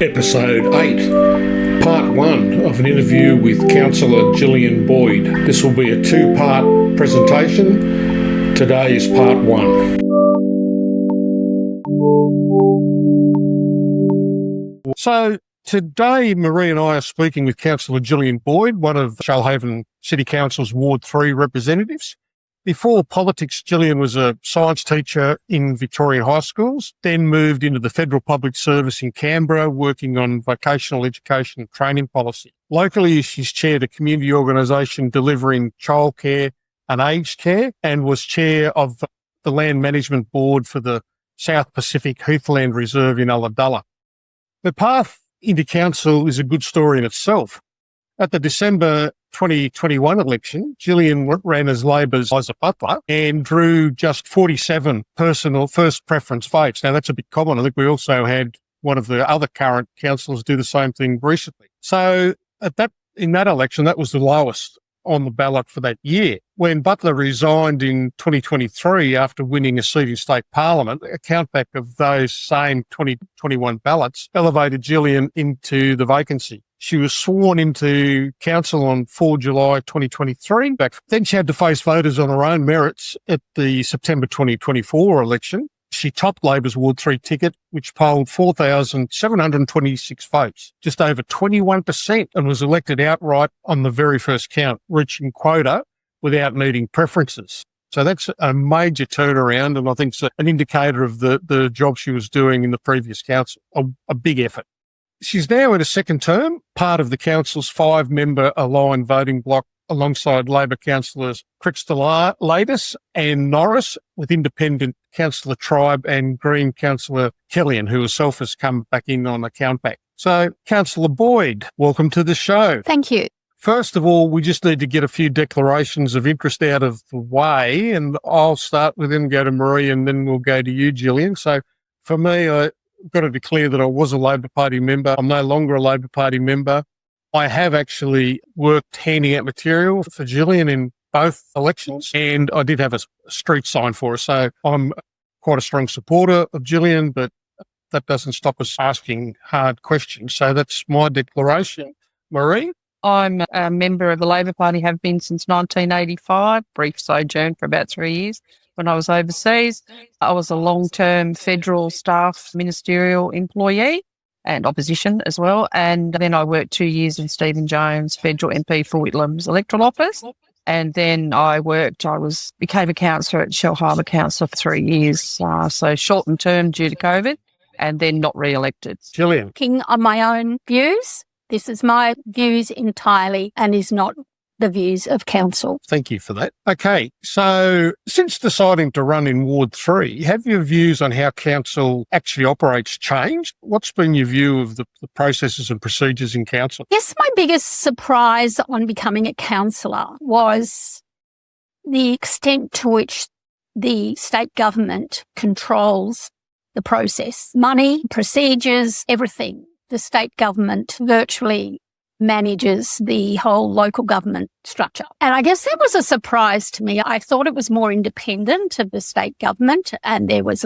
Episode 8, Part 1 of an interview with Councillor Boyd. This will be a two-part presentation. Today is Part 1. So today, Marie and I are speaking with Councillor Boyd, one of Shoalhaven City Council's Ward 3 representatives. Before politics, Gillian was a science teacher in Victorian high schools, then moved into the Federal Public Service in Canberra, working on vocational education and training policy. Locally, she's chaired a community organisation delivering childcare and aged care, and was chair of the Land Management Board for the South Pacific Heathland Reserve in Ulladulla. Her path into council is a good story in itself. At the December 2021 election, Gillian ran as Labor's Liza Butler and drew just 47 personal first preference votes. Now, that's a bit common. I think we also had one of the other current councillors do the same thing recently. So in that election, that was the lowest on the ballot for that year. When Butler resigned in 2023 after winning a seat in state parliament, a countback of those same 2021 ballots elevated Gillian into the vacancy. She was sworn into council on 4 July 2023. Then she had to face voters on her own merits at the September 2024 election. She topped Labor's Ward 3 ticket, which polled 4,726 votes, just over 21%, and was elected outright on the very first count, reaching quota without needing preferences. So that's a major turnaround, and I think it's an indicator of the job she was doing in the previous council, a big effort. She's now in a second term, part of the council's 5-member aligned voting bloc alongside Labor councillors Crixtoladis and Norris, with independent councillor Tribe and Green councillor Killian, who herself has come back in on a countback. So, Councillor Boyd, welcome to the show. Thank you. First of all, we just need to get a few declarations of interest out of the way, and I'll start with them, go to Marie, and then we'll go to you, Gillian. So, for me, I've got to declare that I was a Labor Party member. I'm no longer a Labor Party member. I have actually worked handing out material for Gillian in both elections, and I did have a street sign for her. So I'm quite a strong supporter of Gillian, but that doesn't stop us asking hard questions. So that's my declaration. Marie? I'm a member of the Labor Party, have been since 1985, brief sojourn for about 3 years. When I was overseas, I was a long-term federal staff ministerial employee and opposition as well. And then I worked 2 years in Stephen Jones, federal MP for Whitlam's electoral office. And then I became a councillor at Shoalhaven Council for 3 years. So shortened term due to COVID, and then not re-elected. Gillian? Speaking on my own views, this is my views entirely and is not the views of council. Thank you for that. Okay, so since deciding to run in Ward 3, have your views on how council actually operates changed? What's been your view of the processes and procedures in council? Yes, my biggest surprise on becoming a councillor was the extent to which the state government controls the process. Money, procedures, everything. The state government virtually manages the whole local government structure. And I guess that was a surprise to me. I thought it was more independent of the state government, and there was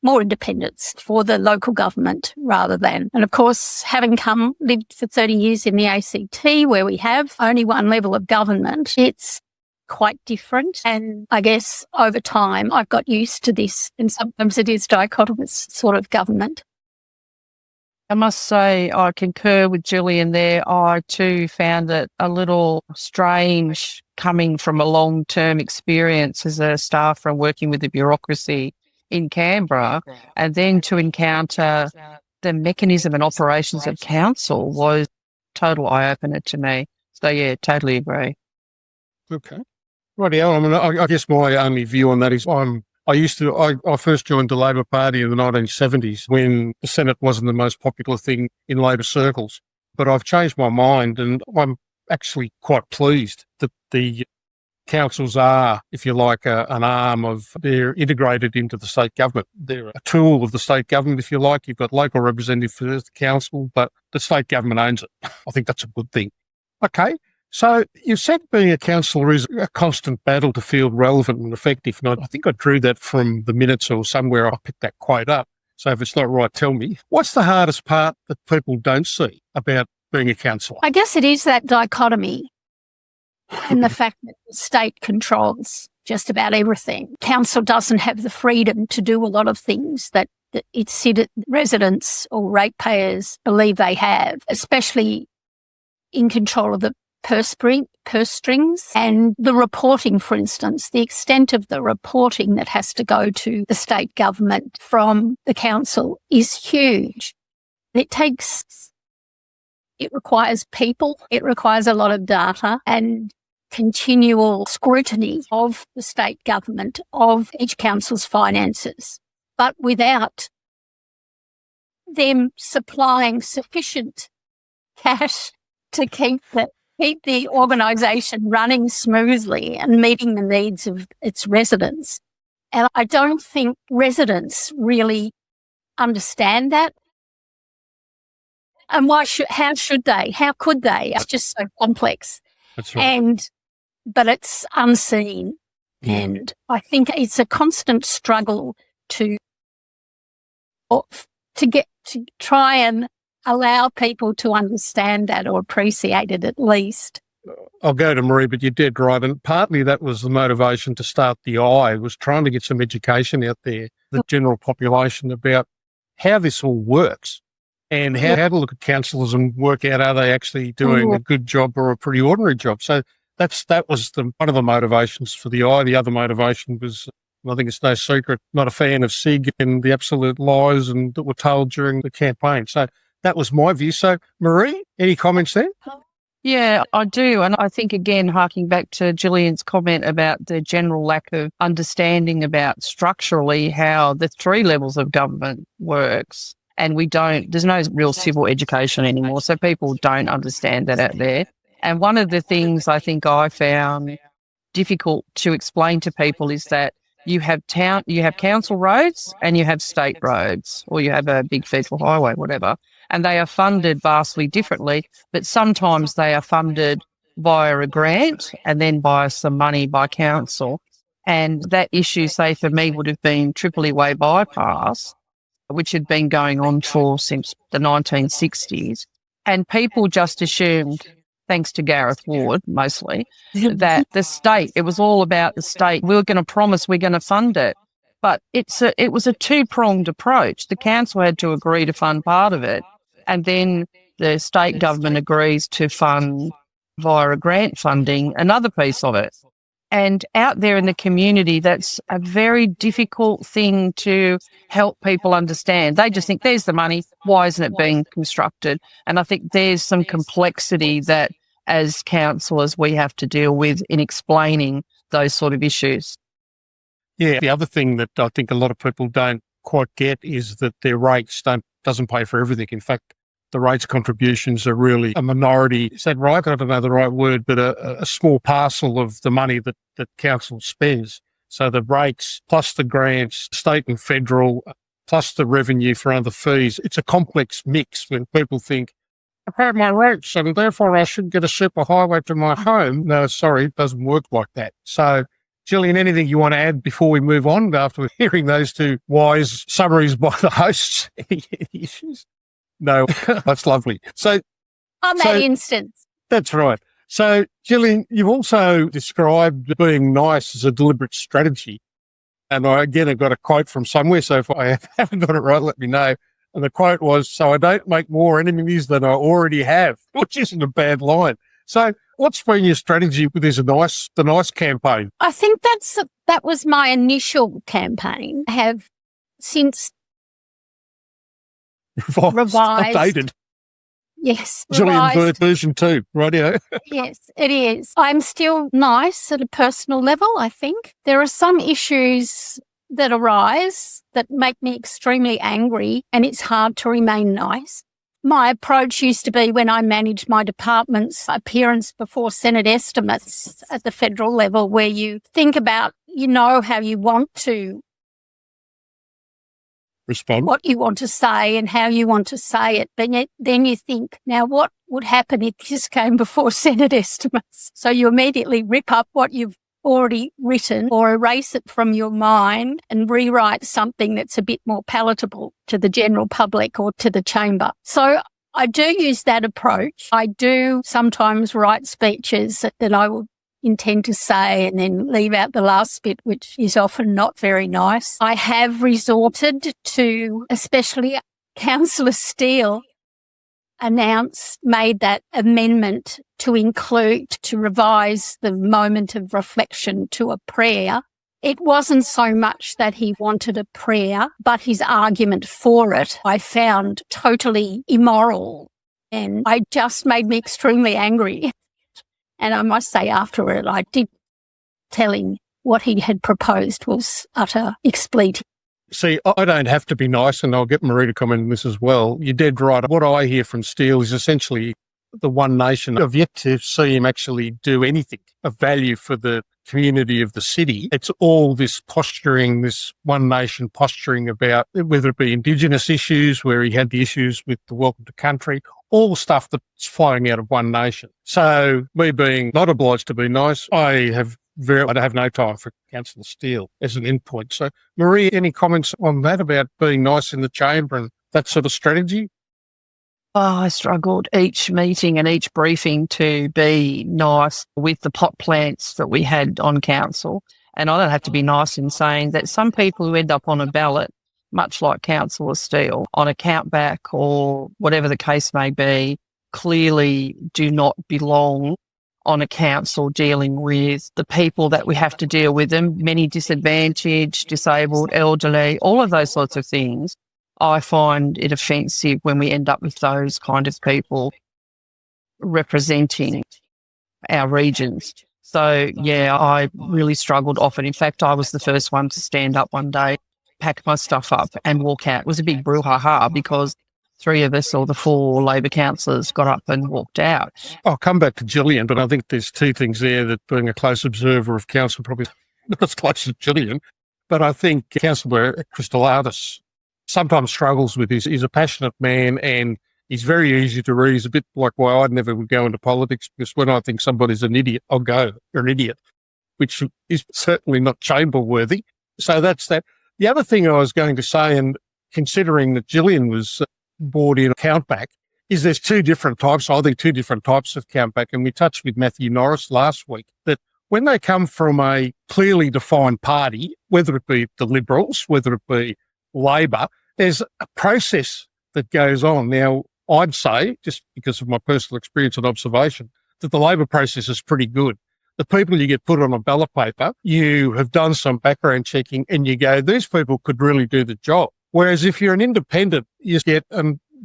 more independence for the local government rather than. And of course, having lived for 30 years in the ACT, where we have only one level of government, it's quite different. And I guess over time, I've got used to this, and sometimes it is dichotomous sort of government. I must say I concur with Gillian there. I too found it a little strange coming from a long-term experience as a staffer and working with the bureaucracy in Canberra, and then to encounter the mechanism and operations of council was total eye-opener to me. So yeah, totally agree. Okay. Rightio. I mean, I guess my only view on that is I first joined the Labor Party in the 1970s when the Senate wasn't the most popular thing in Labor circles. But I've changed my mind, and I'm actually quite pleased that the councils are, if you like, an arm of, they're integrated into the state government. They're a tool of the state government, if you like. You've got local representative for the council, but the state government owns it. I think that's a good thing. Okay. So you said being a councillor is a constant battle to feel relevant and effective. And I think I drew that from the minutes or somewhere I picked that quote up. So if it's not right, tell me. What's the hardest part that people don't see about being a councillor? I guess it is that dichotomy and the fact that the state controls just about everything. Council doesn't have the freedom to do a lot of things that its residents or ratepayers believe they have, especially in control of the purse strings and the reporting, for instance. The extent of the reporting that has to go to the state government from the council is huge. It requires people, it requires a lot of data and continual scrutiny of the state government, of each council's finances. But without them supplying sufficient cash to keep the organisation running smoothly and meeting the needs of its residents. And I don't think residents really understand that. And how should they? How could they? It's just so complex. That's right. But it's unseen. Yeah. And I think it's a constant struggle to try and allow people to understand that or appreciate it at least. I'll go to Marie, but you're dead right. And partly that was the motivation to start the Eye, was trying to get some education out there, the general population, about how this all works and how to look at councillors and work out, are they actually doing a good job or a pretty ordinary job? So that was one of the motivations for the Eye. The other motivation was, I think it's no secret, not a fan of SIG and the absolute lies that were told during the campaign. So that was my view. So, Marie, any comments there? Yeah, I do. And I think, again, harking back to Gillian's comment about the general lack of understanding about structurally how the three levels of government works. And there's no real civil education anymore. So people don't understand that out there. And one of the things I think I found difficult to explain to people is that you have council roads and you have state roads, or you have a big federal highway, whatever, and they are funded vastly differently, but sometimes they are funded via a grant and then by some money by council. And that issue, say for me, would have been Tripoli Way bypass, which had been going on since the 1960s. And people just assumed, thanks to Gareth Ward mostly, that the state, it was all about the state. We were going to promise we're going to fund it. But it was a two-pronged approach. The council had to agree to fund part of it, and then the state government agrees to fund via a grant funding another piece of it. And out there in the community, that's a very difficult thing to help people understand. They just think, there's the money, why isn't it being constructed? And I think there's some complexity that as councillors we have to deal with in explaining those sort of issues. Yeah, the other thing that I think a lot of people don't quite get is that their rates doesn't pay for everything. In fact, the rates contributions are really a minority. Is that right? I don't know the right word, but a small parcel of the money that council spends. So the rates plus the grants, state and federal, plus the revenue for other fees. It's a complex mix when people think, I pay my rates and therefore I should get a super highway to my home. No, sorry, it doesn't work like that. So, Gillian, anything you want to add before we move on after hearing those two wise summaries by the hosts? Any issues? No, that's lovely. So, on that instance. That's right. So, Gillian, you've also described being nice as a deliberate strategy. And I got a quote from somewhere, so if I haven't got it right, let me know. And the quote was, so I don't make more enemies than I already have, which isn't a bad line. So what's been your strategy with the nice campaign? I think that was my initial campaign. I have since revised. Updated. Yes. Gillian version 2, radio. Yes, it is. I'm still nice at a personal level, I think. There are some issues that arise that make me extremely angry, and it's hard to remain nice. My approach used to be, when I managed my department's appearance before Senate estimates at the federal level, where you think about, how you want to respond, what you want to say and how you want to say it. But then you think, now what would happen if this came before Senate estimates? So you immediately rip up what you've already written or erase it from your mind and rewrite something that's a bit more palatable to the general public or to the chamber. So I do use that approach. I do sometimes write speeches that I will intend to say and then leave out the last bit, which is often not very nice. I have resorted to, especially Councillor Steele made that amendment to include, to revise the moment of reflection to a prayer. It wasn't so much that he wanted a prayer, but his argument for it I found totally immoral, and it just made me extremely angry. And I must say afterward, I did tell him what he had proposed was utter expletive. See, I don't have to be nice, and I'll get Marie to comment on this as well. You're dead right. What I hear from Steele is essentially the One Nation. I've yet to see him actually do anything of value for the community of the city. It's all this posturing, this One Nation posturing about whether it be Indigenous issues, where he had the issues with the Welcome to Country, all stuff that's flowing out of One Nation. So me being not obliged to be nice, I have no time for Councillor Steele as an endpoint. So Marie, any comments on that about being nice in the chamber and that sort of strategy? Oh, I struggled each meeting and each briefing to be nice with the pot plants that we had on council. And I don't have to be nice in saying that some people who end up on a ballot, much like Councillor Steele, on a countback or whatever the case may be, clearly do not belong on a council dealing with the people that we have to deal with them, many disadvantaged, disabled, elderly, all of those sorts of things. I find it offensive when we end up with those kind of people representing our regions. So, yeah, I really struggled often. In fact, I was the first one to stand up one day, pack my stuff up and walk out. It was a big brouhaha because 3 of us or the 4 Labor councillors got up and walked out. I'll come back to Gillian, but I think there's 2 things there that being a close observer of council, probably not as close as Gillian, but I think Councillor Christolatis sometimes struggles with this. He's a passionate man and he's very easy to read. He's a bit like why I never would go into politics, because when I think somebody's an idiot, I'll go, you're an idiot, which is certainly not chamber worthy. So that's that. The other thing I was going to say, and considering that Gillian was brought in countback, is there's 2 different types, I think 2 different types of countback. And we touched with Matthew Norris last week that when they come from a clearly defined party, whether it be the Liberals, whether it be Labor, there's a process that goes on. Now, I'd say, just because of my personal experience and observation, that the Labor process is pretty good. The people you get put on a ballot paper, you have done some background checking and you go, these people could really do the job. Whereas if you're an independent, you get,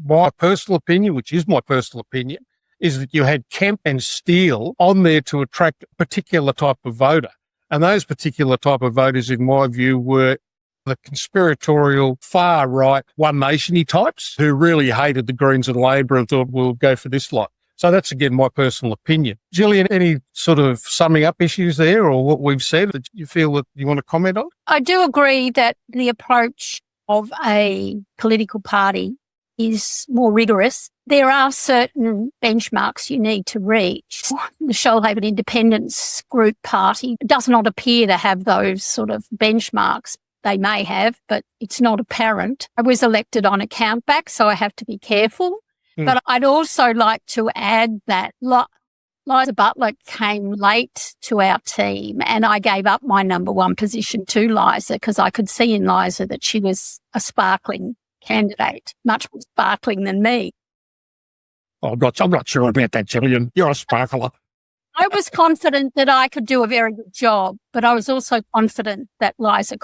my personal opinion, which is my personal opinion, is that you had Kemp and Steele on there to attract a particular type of voter. And those particular type of voters, in my view, were the conspiratorial, far-right, One Nation-y types who really hated the Greens and Labor and thought, we'll go for this lot. So that's, again, my personal opinion. Gillian, any sort of summing up issues there or what we've said that you feel that you want to comment on? I do agree that the approach of a political party is more rigorous. There are certain benchmarks you need to reach. The Shoalhaven Independence Group Party does not appear to have those sort of benchmarks. They may have, but it's not apparent. I was elected on a countback, so I have to be careful. But I'd also like to add that Liza Butler came late to our team and I gave up my number 1 position to Liza because I could see in Liza that she was a sparkling candidate, much more sparkling than me. I'm not sure about that, Gillian. You're a sparkler. I was confident that I could do a very good job, but I was also confident that Liza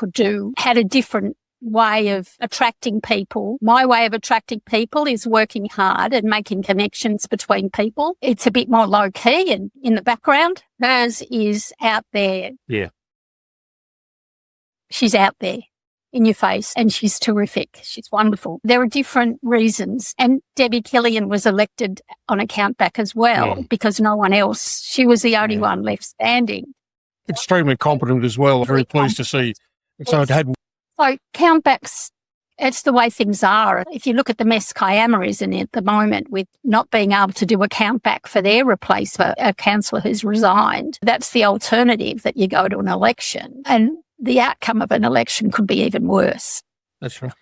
had a different way of attracting people. My way of attracting people is working hard and making connections between people. It's a bit more low key and in the background. Hers is out there. Yeah. She's out there in your face and she's terrific. She's wonderful. There are different reasons. And Debbie Killian was elected on a countback as well because no one else, she was the only one left standing. Extremely competent as well. Very pleased to see. So it had. So countbacks It's the way things are. If you look at the mess Kiama is in at the moment with not being able to do a count back for their replacement, a councillor who's resigned, that's the alternative, that you go to an election. And the outcome of an election could be even worse. That's right.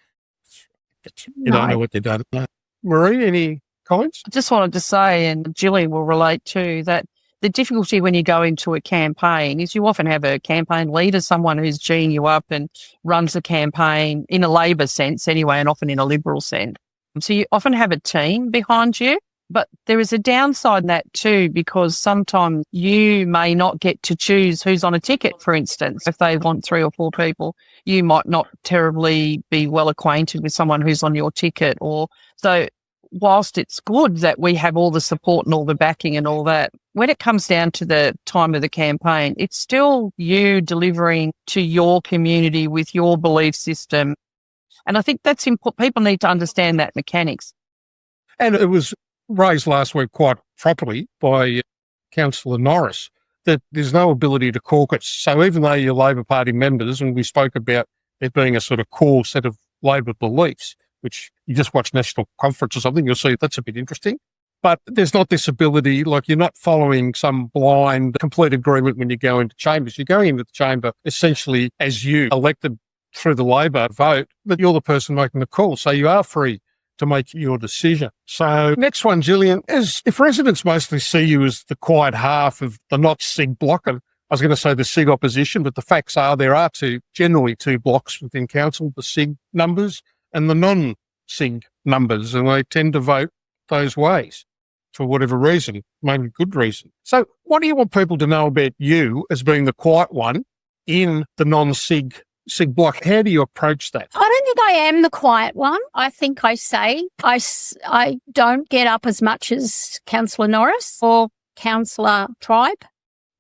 You don't know what they've done. No. Marie, any comments? I just wanted to say, and Gillian will relate too, that the difficulty when you go into a campaign is you often have a campaign leader, someone who's geeing you up and runs the campaign in a Labor sense anyway, and often in a Liberal sense. So you often have a team behind you, but there is a downside in that too, because sometimes you may not get to choose who's on a ticket, for instance. If they want 3 or 4 people, you might not terribly be well acquainted with someone who's on your ticket. Or so whilst it's good that we have all the support and all the backing and all that, when it comes down to the time of the campaign, it's still you delivering to your community with your belief system. And I think that's important. People need to understand that mechanics. And it was raised last week quite properly by Councillor Norris that there's no ability to caucus. So even though you're Labor Party members, and we spoke about it being a sort of core set of Labor beliefs, which you just watch National Conference or something, you'll see that's a bit interesting. But there's not this ability, like you're not following some blind complete agreement when you go into chambers. You're going into the chamber essentially as you elected through the Labor vote, but you're the person making the call. So you are free to make your decision. So next one, Gillian, is if residents mostly see you as the quiet half of the not SIG block, and I was going to say the SIG opposition, but the facts are there are generally two blocks within council, the SIG numbers and the non-SIG numbers, and they tend to vote those ways for whatever reason, mainly good reason. So what do you want people to know about you as being the quiet one in the non-SIG block? How do you approach that? I don't think I am the quiet one. I think I don't get up as much as Councillor Norris or Councillor Tribe,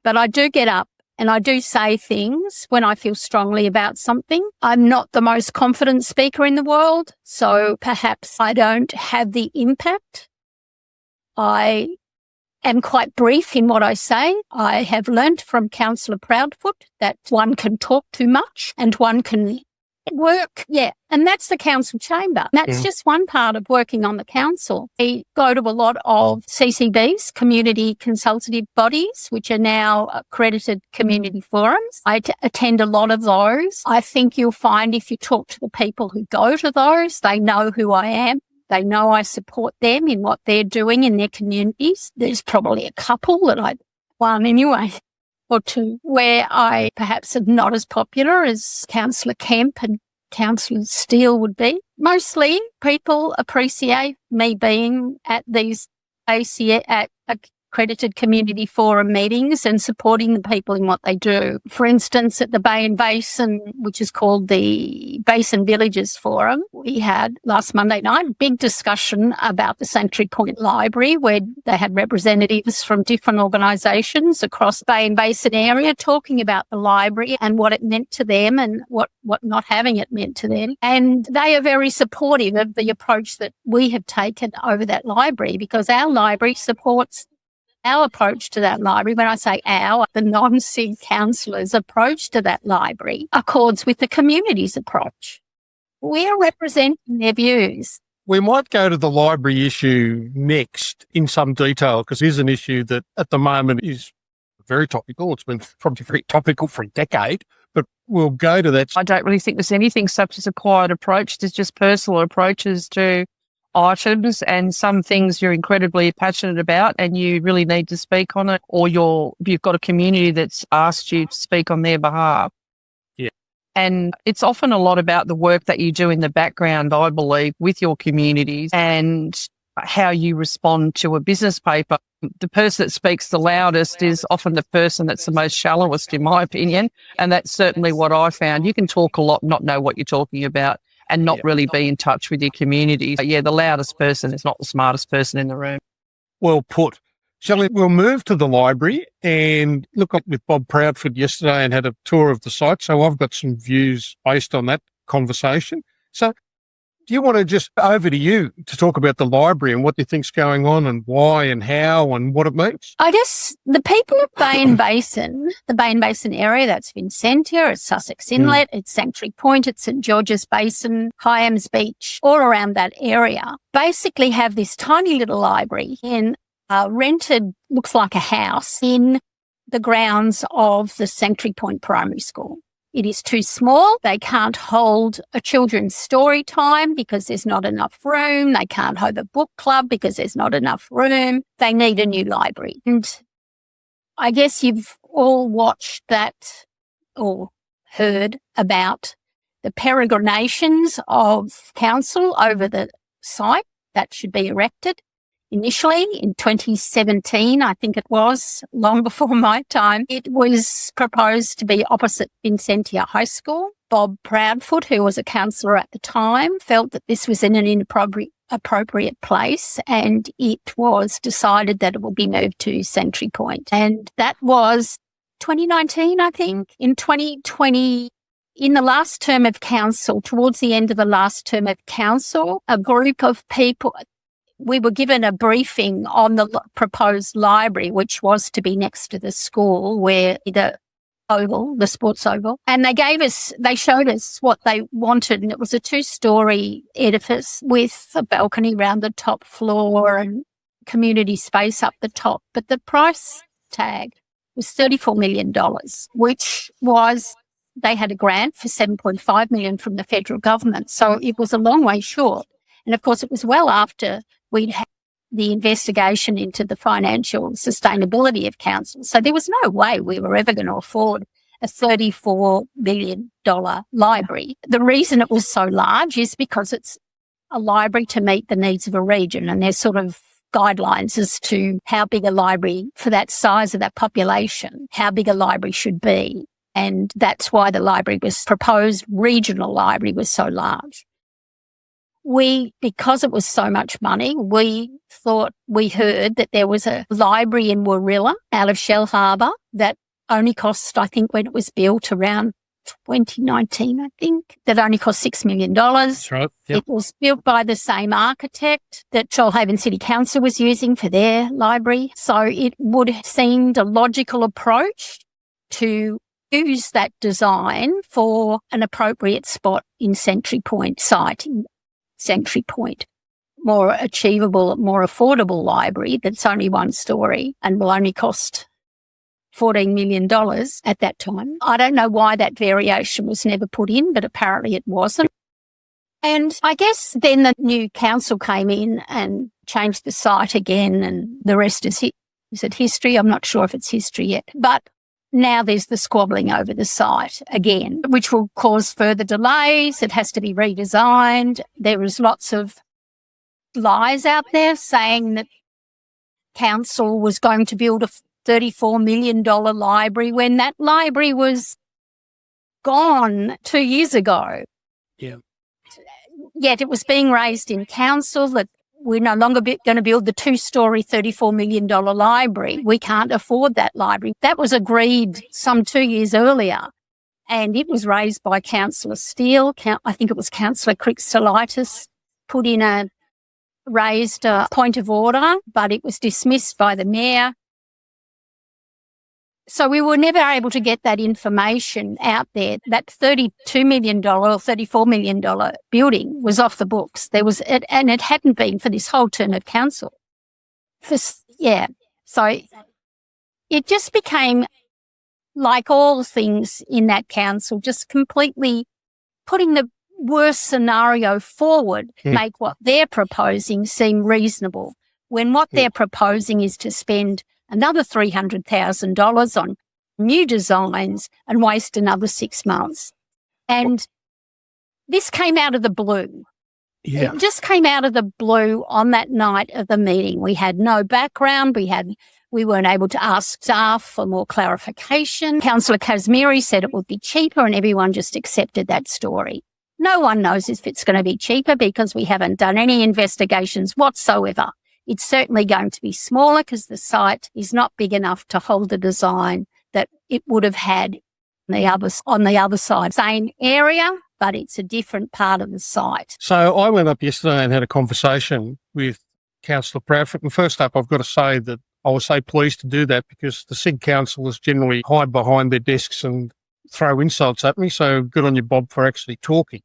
but I do get up and I do say things when I feel strongly about something. I'm not the most confident speaker in the world, so perhaps I don't have the impact. I am quite brief in what I say. I have learnt from Councillor Proudfoot that one can talk too much and one can work. Yeah. And that's the council chamber. That's just one part of working on the council. We go to a lot of CCBs, community consultative bodies, which are now accredited community forums. I attend a lot of those. I think you'll find if you talk to the people who go to those, they know who I am. They know I support them in what they're doing in their communities. There's probably a couple one anyway, or two, where I perhaps am not as popular as Councillor Kemp and Councillor Steele would be. Mostly people appreciate me being at these at accredited community forum meetings and supporting the people in what they do. For instance, at the Bay and Basin, which is called the Basin Villages Forum, we had last Monday night a big discussion about the Sanctuary Point Library, where they had representatives from different organisations across Bay and Basin area talking about the library and what it meant to them and what not having it meant to them. And they are very supportive of the approach that we have taken over that library, because our library supports our approach to that library. When I say our, the non-SIG councillors' approach to that library accords with the community's approach. We are representing their views. We might go to the library issue next in some detail, because here's an issue that at the moment is very topical. It's been probably very topical for a decade, but we'll go to that. I don't really think there's anything such as a quiet approach. There's just personal approaches to items, and some things you're incredibly passionate about and you really need to speak on it, or you've got a community that's asked you to speak on their behalf. Yeah. And it's often a lot about the work that you do in the background, I believe, with your communities and how you respond to a business paper. The person that speaks the loudest is often the person that's the most shallowest, in my opinion. And that's certainly what I found. You can talk a lot, not know what you're talking about, and not really be in touch with your community. But yeah, the loudest person is not the smartest person in the room. Well put. Shelley, we'll move to the library and look up with Bob Proudfoot yesterday and had a tour of the site. So I've got some views based on that conversation. So Do you want to just over to you to talk about the library and what you think's going on and why and how and what it means? I guess the people of Bay and Basin, the Bay and Basin area, that's Vincentia, it's Sussex Inlet, it's Sanctuary Point, it's St George's Basin, Hyams Beach, all around that area, basically have this tiny little library in a rented, looks like a house, in the grounds of the Sanctuary Point Primary School. It is too small. They can't hold a children's story time because there's not enough room. They can't hold a book club because there's not enough room. They need a new library. And I guess you've all watched that or heard about the peregrinations of council over the site that should be erected. Initially, in 2017, I think it was, long before my time, it was proposed to be opposite Vincentia High School. Bob Proudfoot, who was a councillor at the time, felt that this was in an inappropriate place, and it was decided that it will be moved to Sanctuary Point. And that was 2019, I think. In 2020, in the last term of council, towards the end of the last term of council, a group of people, we were given a briefing on the proposed library, which was to be next to the school where the sports oval. And they showed us what they wanted. And it was a 2-story edifice with a balcony around the top floor and community space up the top. But the price tag was $34 million, which was, they had a grant for $7.5 million from the federal government. So it was a long way short. And of course, it was well after we'd had the investigation into the financial sustainability of council. So there was no way we were ever going to afford a $34 million library. The reason it was so large is because it's a library to meet the needs of a region, and there's sort of guidelines as to how big a library for that size of that population, how big a library should be. And that's why the library was proposed, regional library was so large. Because it was so much money, we heard that there was a library in Warilla out of Shell Harbour that only cost, I think when it was built around 2019, I think, that only cost $6 million. That's right. Yep. It was built by the same architect that Shoalhaven City Council was using for their library. So it would have seemed a logical approach to use that design for an appropriate spot in Sanctuary Point site. Sanctuary Point, more achievable, more affordable library that's only 1 story and will only cost $14 million at that time. I don't know why that variation was never put in, but apparently it wasn't. And I guess then the new council came in and changed the site again, and the rest is it history? I'm not sure if it's history yet. But now there's the squabbling over the site again, which will cause further delays. It has to be redesigned. There was lots of lies out there saying that council was going to build a $34 million library when that library was gone 2 years ago. Yeah. Yet it was being raised in council that we're no longer going to build the 2-story $34 million library. We can't afford that library. That was agreed some 2 years earlier, and it was raised by Councillor Steele. I think it was Councillor Crick-Stolitis put in raised a point of order, but it was dismissed by the mayor. So we were never able to get that information out there. That $32 million or $34 million building was off the books. And it hadn't been for this whole term of council. So it just became, like all things in that council, just completely putting the worst scenario forward, make what they're proposing seem reasonable, when what they're proposing is to spend another $300,000 on new designs and waste another 6 months. And this came out of the blue. Yeah. It just came out of the blue on that night of the meeting. We had no background. We weren't able to ask staff for more clarification. Councillor Kazmiri said it would be cheaper, and everyone just accepted that story. No one knows if it's going to be cheaper because we haven't done any investigations whatsoever. It's certainly going to be smaller because the site is not big enough to hold the design that it would have had on the other side. Same area, but it's a different part of the site. So I went up yesterday and had a conversation with Councillor Proudfoot. And first up, I've got to say that I was so pleased to do that because the SIG councillors generally hide behind their desks and throw insults at me. So good on you, Bob, for actually talking.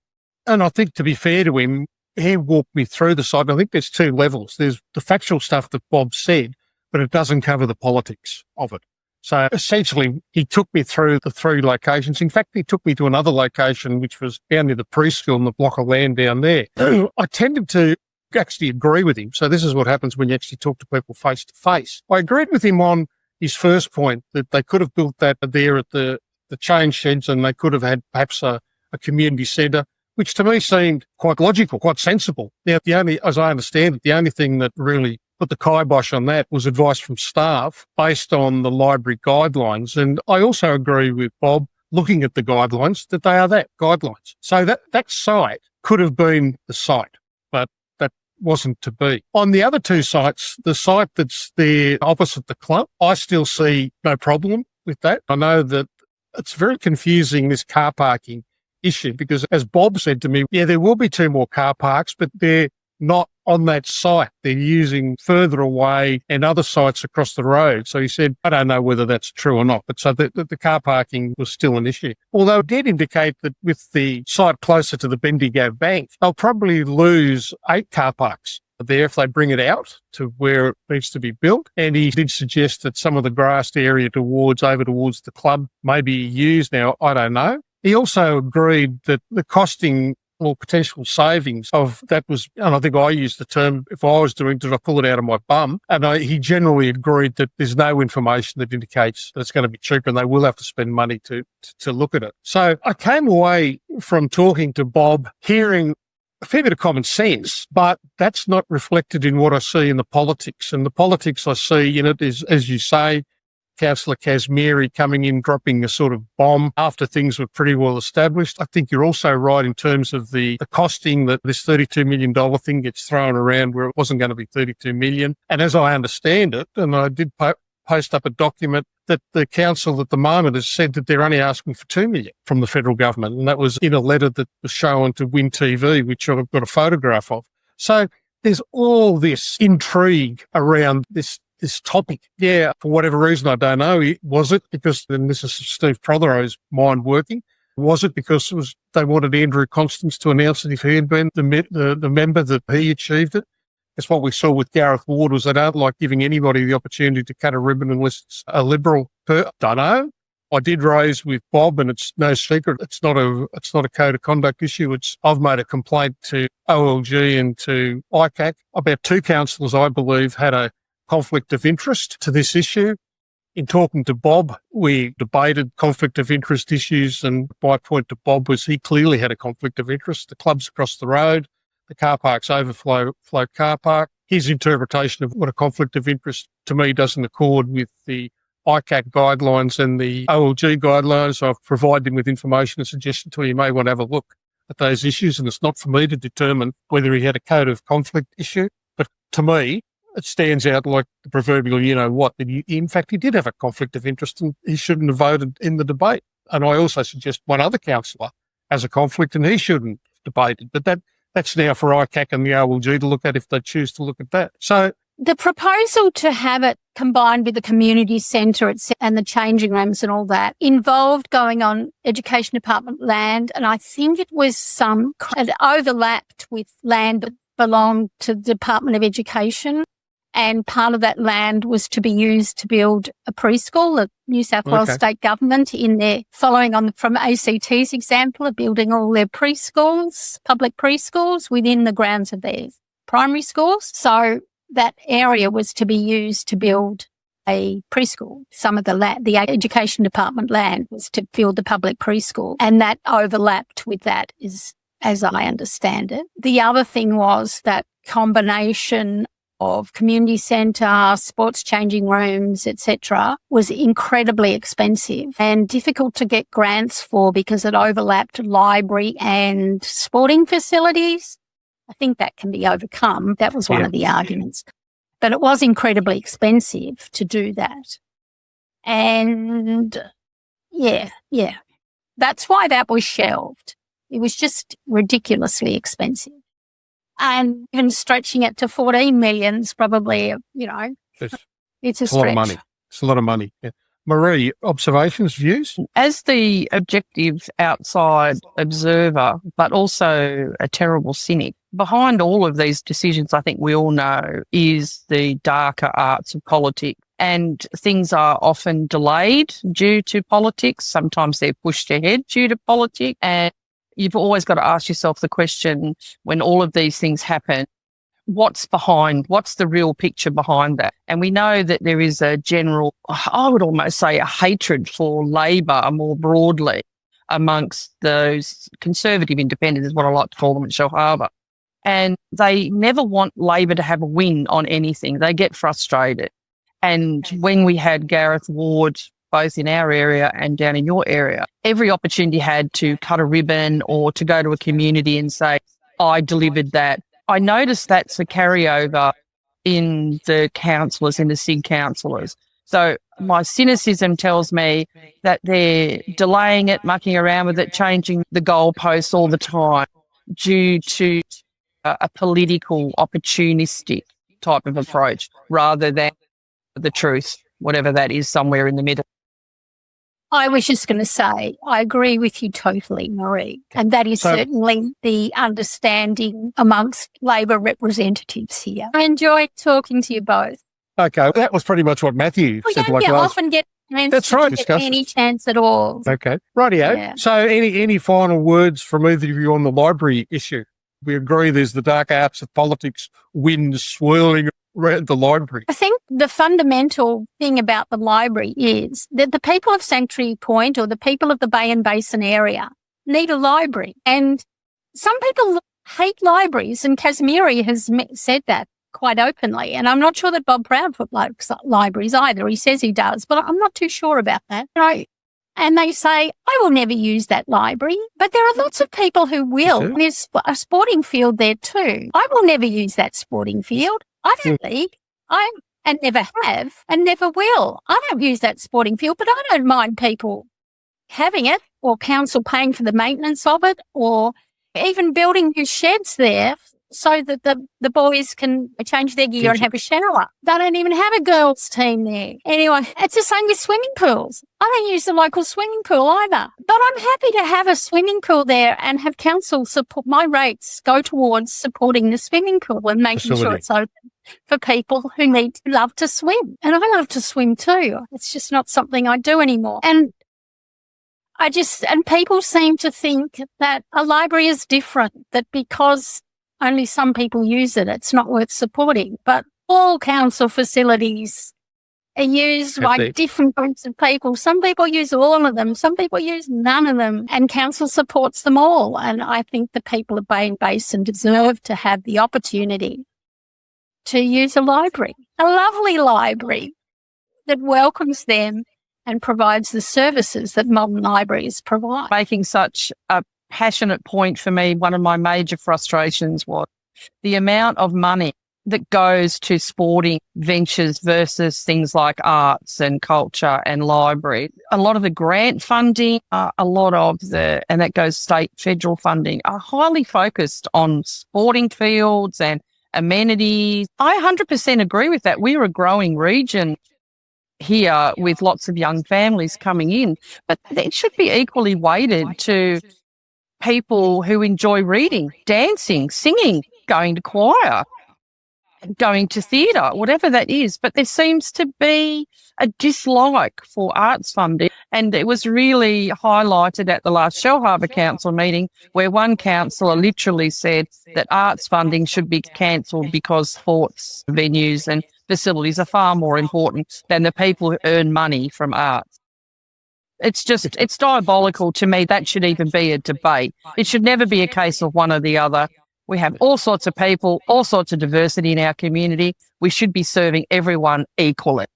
And I think, to be fair to him, he walked me through the site. I think there's two levels. There's the factual stuff that Bob said, but it doesn't cover the politics of it. So essentially, he took me through the three locations. In fact, he took me to another location, which was down near the preschool in the block of land down there. I tended to actually agree with him. So this is what happens when you actually talk to people face to face. I agreed with him on his first point that they could have built that there at the change sheds, and they could have had perhaps a community centre, which to me seemed quite logical, quite sensible. Now, as I understand it, the only thing that really put the kibosh on that was advice from staff based on the library guidelines. And I also agree with Bob, looking at the guidelines, that they are that, guidelines. So that site could have been the site, but that wasn't to be. On the other two sites, the site that's there opposite the club, I still see no problem with that. I know that it's very confusing, this car parking issue, because as Bob said to me, yeah, there will be 2 more car parks, but they're not on that site. They're using further away and other sites across the road. So he said, I don't know whether that's true or not, but so the car parking was still an issue. Although it did indicate that with the site closer to the Bendigo Bank, they'll probably lose 8 car parks there if they bring it out to where it needs to be built. And he did suggest that some of the grassed area over towards the club may be used. Now, I don't know. He also agreed that the costing or potential savings of that was, and I think I used the term, if I was doing it, did I pull it out of my bum? And he generally agreed that there's no information that indicates that it's going to be cheaper and they will have to spend money to look at it. So I came away from talking to Bob hearing a fair bit of common sense, but that's not reflected in what I see in the politics. And the politics I see in it is, as you say, Councillor Kazmiri coming in, dropping a sort of bomb after things were pretty well established. I think you're also right in terms of the costing, that this $32 million thing gets thrown around where it wasn't going to be $32 million. And as I understand it, and I did post up a document, that the council at the moment has said that they're only asking for $2 million from the federal government. And that was in a letter that was shown to Win TV, which I've got a photograph of. So there's all this intrigue around this topic. Yeah, for whatever reason, I don't know. Was it because, and this is Steve Prothero's mind working, was it because they wanted Andrew Constance to announce that if he had been the member that he achieved it? That's what we saw with Gareth Ward, was they don't like giving anybody the opportunity to cut a ribbon unless it's a Liberal. Don't know. I did raise with Bob, and it's no secret, it's not a code of conduct issue. I've made a complaint to OLG and to ICAC. About 2 councillors, I believe, had a conflict of interest to this issue. In talking to Bob, we debated conflict of interest issues, and my point to Bob was he clearly had a conflict of interest. The club's across the road, the car park's overflow car park. His interpretation of what a conflict of interest to me doesn't accord with the ICAC guidelines and the OLG guidelines. I've provided him with information and suggestion to him. You may want to have a look at those issues, and it's not for me to determine whether he had a code of conflict issue. But to me, it stands out like the proverbial, you know what, that in fact, he did have a conflict of interest and he shouldn't have voted in the debate. And I also suggest one other councillor has a conflict and he shouldn't have debated. But that's now for ICAC and the OLG to look at if they choose to look at that. So the proposal to have it combined with the community centre and the changing rooms and all that involved going on Education Department land, and I think it overlapped with land that belonged to the Department of Education. And part of that land was to be used to build a preschool. The New South Wales state government, in their following on from ACT's example of building all their preschools, public preschools within the grounds of their primary schools. So that area was to be used to build a preschool. Some of the Education Department land was to build the public preschool, and that overlapped with that, as I understand it. The other thing was that combination of community centre, sports changing rooms, etc., was incredibly expensive and difficult to get grants for because it overlapped library and sporting facilities. I think that can be overcome. That was one of the arguments. But it was incredibly expensive to do that. And yeah, that's why that was shelved. It was just ridiculously expensive. And even stretching it to 14 million is probably, it's a It's a lot of stretch. money. It's a lot of money. Yeah. Marie, observations, views? As the objective outside observer, but also a terrible cynic, behind all of these decisions, I think we all know, is the darker arts of politics. And things are often delayed due to politics. Sometimes they're pushed ahead due to politics. And you've always got to ask yourself the question, when all of these things happen, what's the real picture behind that? And we know that there is a general, I would almost say, a hatred for Labor more broadly amongst those conservative independents, is what I like to call them at Shoalhaven. And they never want Labor to have a win on anything. They get frustrated. And when we had Gareth Ward, both in our area and down in your area, every opportunity had to cut a ribbon or to go to a community and say, I delivered that. I noticed that's a carryover in the councillors, in the SIG councillors. So my cynicism tells me that they're delaying it, mucking around with it, changing the goalposts all the time due to a political, opportunistic type of approach rather than the truth, whatever that is, somewhere in the middle. I was just going to say, I agree with you totally, Marie. And that is certainly the understanding amongst Labor representatives here. I enjoyed talking to you both. Okay, that was pretty much what Matthew said. Often get That's right. any chance at all. Okay, rightio. Yeah. So any final words from either of you on the library issue? We agree there's the dark arts of politics, winds swirling around the library. I think the fundamental thing about the library is that the people of Sanctuary Point or the people of the Bay and Basin area need a library. And some people hate libraries, and Casimiri has said that quite openly. And I'm not sure that Bob Proudfoot likes libraries either. He says he does, but I'm not too sure about that. And they say, I will never use that library. But there are lots of people who will. And there's a sporting field there too. I will never use that sporting field. I don't think and never have and never will. I don't use that sporting field, but I don't mind people having it or council paying for the maintenance of it or even building new sheds there so that the boys can change their gear and have a shower. They don't even have a girls' team there. Anyway, it's the same with swimming pools. I don't use the local swimming pool either. But I'm happy to have a swimming pool there and have council support. My rates go towards supporting the swimming pool and making sure it's open for people who love to swim. And I love to swim too. It's just not something I do anymore. And people seem to think that a library is different, that because only some people use it, it's not worth supporting. But all council facilities are used by different groups of people. Some people use all of them. Some people use none of them. And council supports them all. And I think the people of Bay and Basin deserve to have the opportunity to use a library, a lovely library that welcomes them and provides the services that modern libraries provide. Making such a passionate point for me, one of my major frustrations was the amount of money that goes to sporting ventures versus things like arts and culture and library. A lot of the grant funding, and that goes state, federal funding, are highly focused on sporting fields and amenities. I 100% agree with that. We're a growing region here with lots of young families coming in, but it should be equally weighted to people who enjoy reading, dancing, singing, going to choir, going to theatre, whatever that is. But there seems to be a dislike for arts funding. And it was really highlighted at the last Shoalhaven Council meeting where one councillor literally said that arts funding should be cancelled because sports venues and facilities are far more important than the people who earn money from arts. It's diabolical to me. That should even be a debate. It should never be a case of one or the other. We have all sorts of people, all sorts of diversity in our community. We should be serving everyone equally.